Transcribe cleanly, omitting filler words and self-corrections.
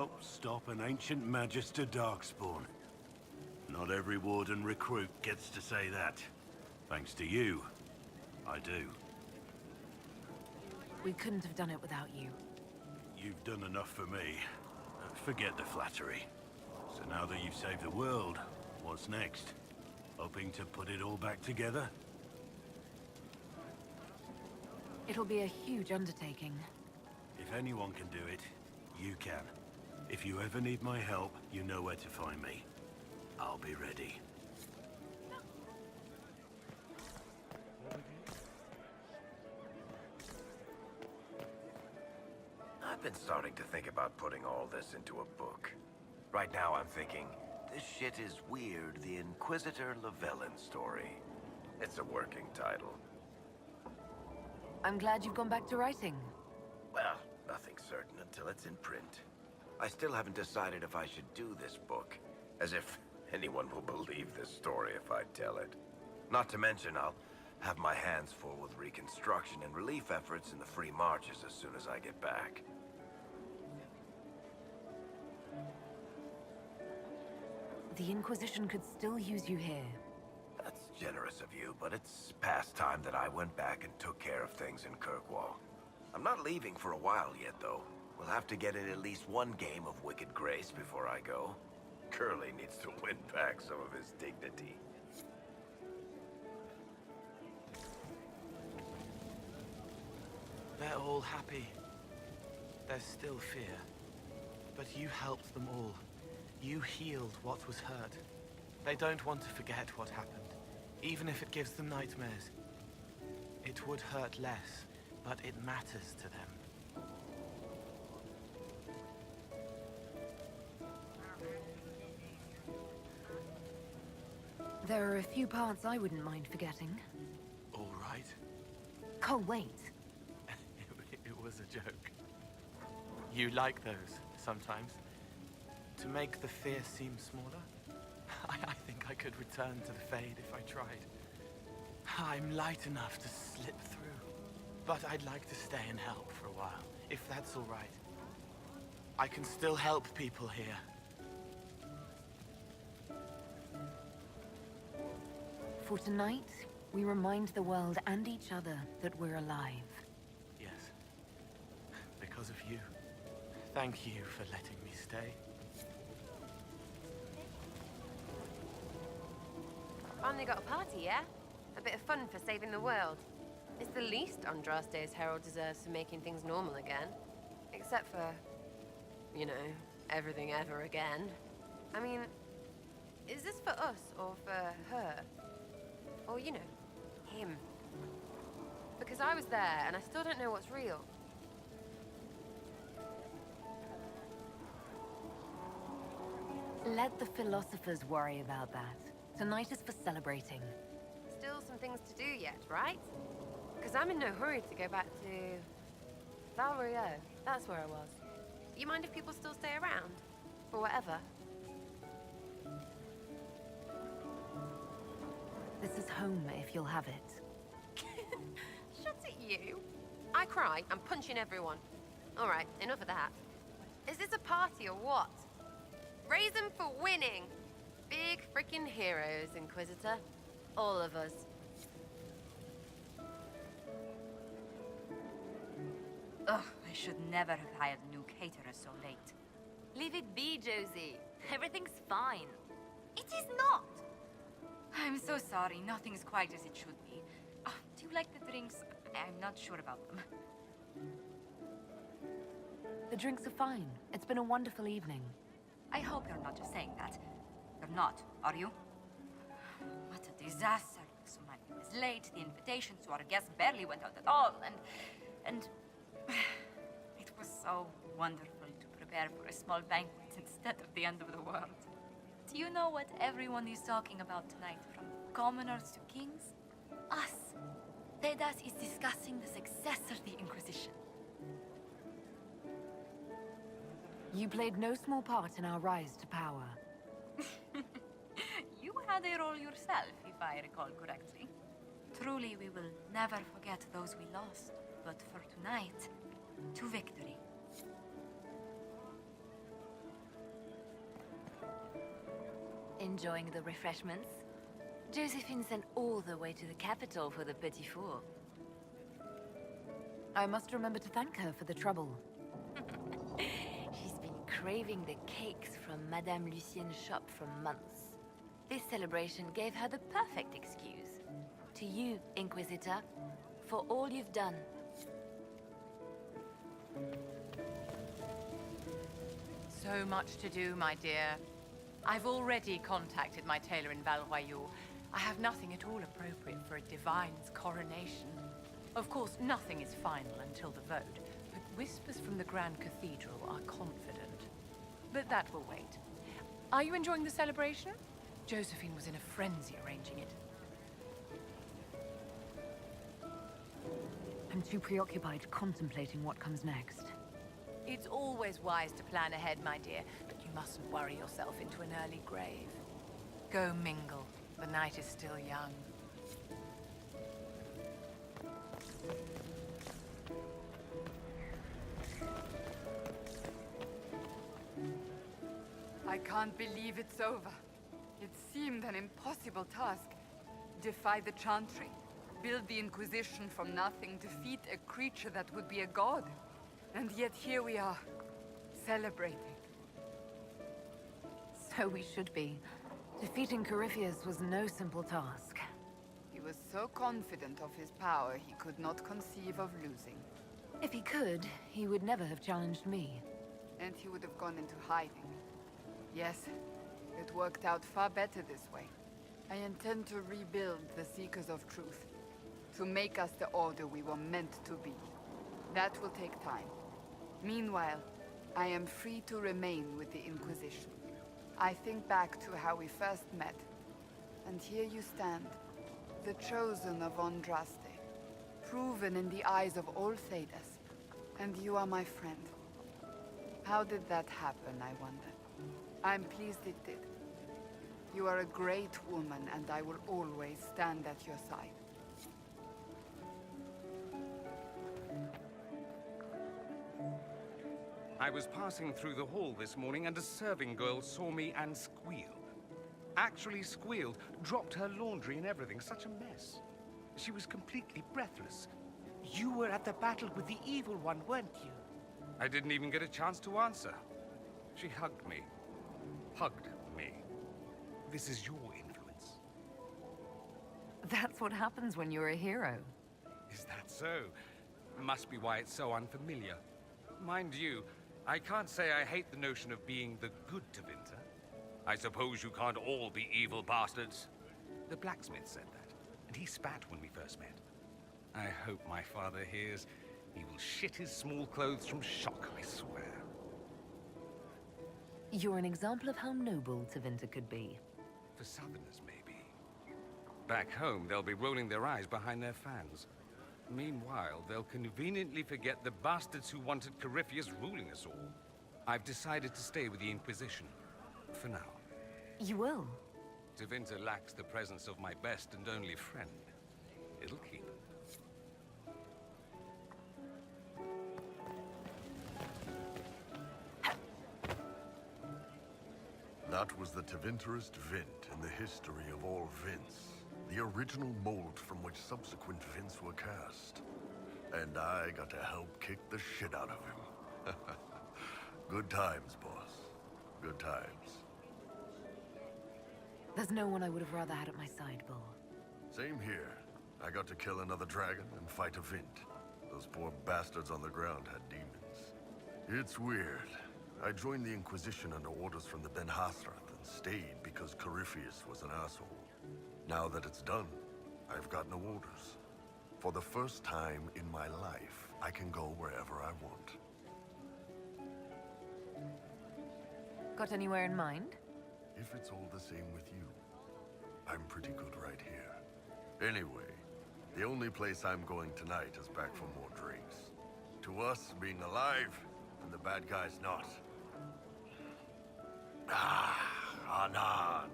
help stop an ancient Magister Darkspawn. Not every Warden recruit gets to say that. Thanks to you, I do. We couldn't have done it without you. You've done enough for me. Forget the flattery. So now that you've saved the world, what's next? Hoping to put it all back together? It'll be a huge undertaking. If anyone can do it, you can. If you ever need my help, you know where to find me. I'll be ready. I've been starting to think about putting all this into a book. Right now I'm thinking, this shit is weird, the Inquisitor Llewellyn story. It's a working title. I'm glad you've gone back to writing. Well, nothing's certain until it's in print. I still haven't decided if I should do this book. As if anyone will believe this story if I tell it. Not to mention, I'll have my hands full with reconstruction and relief efforts in the Free Marches as soon as I get back. The Inquisition could still use you here. That's generous of you, but it's past time that I went back and took care of things in Kirkwall. I'm not leaving for a while yet, though. We'll have to get in at least one game of Wicked Grace before I go. Curly needs to win back some of his dignity. They're all happy. There's still fear. But you helped them all. You healed what was hurt. They don't want to forget what happened, even if it gives them nightmares. It would hurt less, but it matters to them. There are a few parts I wouldn't mind forgetting. All right. Oh, wait. It was a joke. You like those, sometimes? To make the fear seem smaller? I think I could return to the Fade if I tried. I'm light enough to slip through. But I'd like to stay and help for a while, if that's all right. I can still help people here. For tonight, we remind the world and each other that we're alive. Yes. Because of you. Thank you for letting me stay. Finally got a party, yeah? A bit of fun for saving the world. It's the least Andraste's Herald deserves for making things normal again. Except for, you know, everything ever again. I mean, is this for us or for her? Or, you know, him? Because I was there and I still don't know what's real. Let the philosophers worry about that. Tonight is for celebrating. Still some things to do yet, right? Because I'm in no hurry to go back to... Valrio. That's where I was. You mind if people still stay around? For whatever? This is home if you'll have it. Shut it, you. I cry, I'm punching everyone. All right, enough of that. Is this a party or what? Raise them for winning. Big freaking heroes, Inquisitor. All of us. Ugh, I should never have hired a new caterer so late. Leave it be, Josie. Everything's fine. It is not! I'm so sorry, nothing's quite as it should be. Oh, do you like the drinks? I'm not sure about them. The drinks are fine. It's been a wonderful evening. I hope you're not just saying that. You're not, are you? What a disaster. So many was late, the invitations to our guests barely went out at all, and... It was so wonderful to prepare for a small banquet instead of the end of the world. Do you know what everyone is talking about tonight, from commoners to kings? Us. Dedas is discussing the success of the Inquisition. You played no small part in our rise to power. You had a role yourself, if I recall correctly. Truly, we will never forget those we lost. But for tonight, to victory. enjoying the refreshments? Josephine sent all the way to the capital for the petit four. I must remember to thank her for the trouble. She's been craving the cakes from Madame Lucien's shop for months. This celebration gave her the perfect excuse. To you, Inquisitor, for all you've done. So much to do, my dear. I've already contacted my tailor in Valroyaux. I have nothing at all appropriate for a divine's coronation. Of course, nothing is final until the vote, but whispers from the Grand Cathedral are confident. But that will wait. Are you enjoying the celebration? Josephine was in a frenzy arranging it. I'm too preoccupied contemplating what comes next. It's always wise to plan ahead, my dear, but you mustn't worry yourself into an early grave. Go mingle. The night is still young. I can't believe it's over. It seemed an impossible task. Defy the Chantry, build the Inquisition from nothing, defeat a creature that would be a god. And yet here we are, celebrating. So we should be. Defeating Corypheus was no simple task. He was so confident of his power, he could not conceive of losing. If he could, he would never have challenged me. And he would have gone into hiding. Yes, it worked out far better this way. I intend to rebuild the Seekers of Truth, to make us the Order we were meant to be. That will take time. Meanwhile, I am free to remain with the Inquisition. I think back to how we first met, and here you stand, the chosen of Andraste, proven in the eyes of all Thedas, and you are my friend. How did that happen, I wonder? I'm pleased it did. You are a great woman, and I will always stand at your side. I was passing through the hall this morning and a serving girl saw me and squealed. Actually squealed, dropped her laundry and everything. Such a mess. She was completely breathless. You were at the battle with the evil one, weren't you? I didn't even get a chance to answer. She hugged me. Hugged me. This is your influence. That's what happens when you're a hero. Is that so? Must be why it's so unfamiliar. Mind you, I can't say I hate the notion of being the good Tevinter. I suppose you can't all be evil bastards. The blacksmith said that, and he spat when we first met. I hope my father hears. He will shit his small clothes from shock, I swear. You're an example of how noble Tevinter could be. For Southerners, maybe. Back home, they'll be rolling their eyes behind their fans. Meanwhile, they'll conveniently forget the bastards who wanted Corypheus ruling us all. I've decided to stay with the Inquisition. For now. You will? Tevinter lacks the presence of my best and only friend. It'll keep. That was the Tevinterest Vint in the history of all Vints. The original mold from which subsequent Vints were cast. And I got to help kick the shit out of him. Good times, boss. Good times. There's no one I would have rather had at my side, Bull. Same here. I got to kill another dragon and fight a Vint. Those poor bastards on the ground had demons. It's weird. I joined the Inquisition under orders from the Ben Hasrath and stayed because Corypheus was an asshole. Now that it's done, I've got no orders. For the first time in my life, I can go wherever I want. Got anywhere in mind? If it's all the same with you, I'm pretty good right here. Anyway, the only place I'm going tonight is back for more drinks. To us, being alive, and the bad guys not. Ah, Anan.